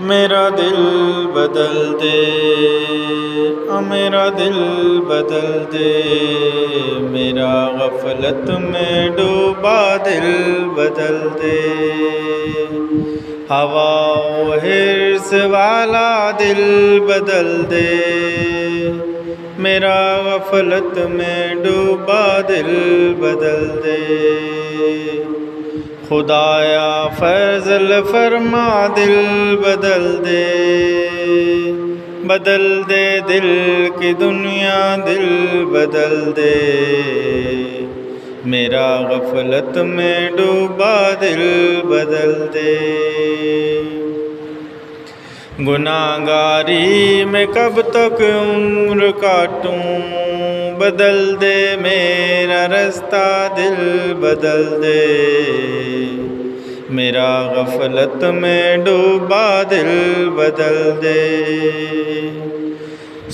میرا دل بدل دے، میرا دل بدل دے، میرا غفلت میں ڈوبا دل بدل دے، ہوا و حرص والا دل بدل دے، میرا غفلت میں ڈوبا دل بدل دے، خدایا فضل فرما دل بدل دے، بدل دے دل کی دنیا دل بدل دے، میرا غفلت میں ڈوبا دل بدل دے، گناہ گاری میں کب تک عمر کاٹوں، بدل دے میرا رستہ دل بدل دے، میرا غفلت میں ڈوبا دل بدل دے،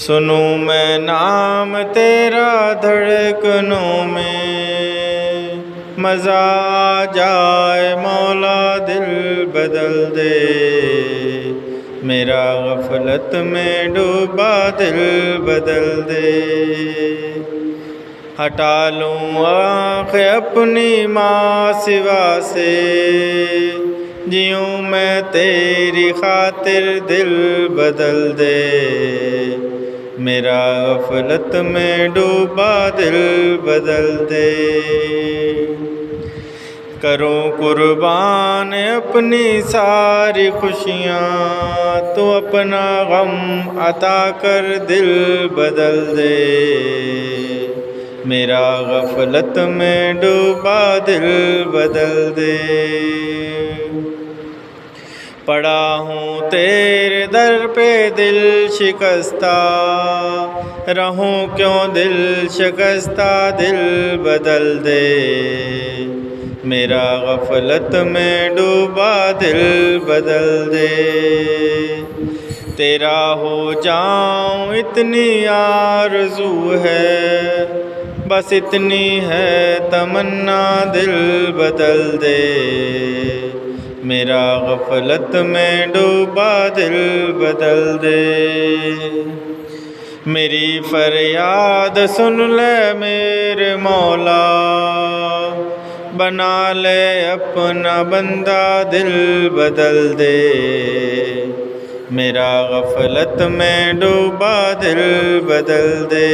سنوں میں نام تیرا دھڑکنوں میں، مزہ آ جائے مولا دل بدل دے، میرا غفلت میں ڈوبا دل بدل دے، ہٹا لوں آنکھ اپنی ماں سوا سے، جیوں میں تیری خاطر دل بدل دے، میرا غفلت میں ڈوبا دل بدل دے، کروں قربان اپنی ساری خوشیاں، تو اپنا غم عطا کر دل بدل دے، میرا غفلت میں ڈوبا دل بدل دے، پڑا ہوں تیرے در پہ دل شکستہ، رہوں کیوں دل شکستہ دل بدل دے، میرا غفلت میں ڈوبا دل بدل دے، تیرا ہو جاؤں اتنی آرزو ہے، بس اتنی ہے تمنا دل بدل دے، میرا غفلت میں ڈوبا دل بدل دے، میری فریاد سن لے میرے مولا، بنا لے اپنا بندہ دل بدل دے، میرا غفلت میں ڈوبا دل بدل دے،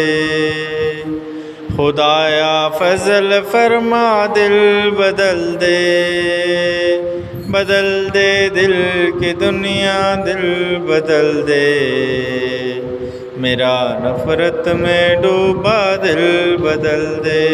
خدایا فضل فرما دل بدل دے، بدل دے دل کی دنیا دل بدل دے، میرا نفرت میں ڈوبا دل بدل دے۔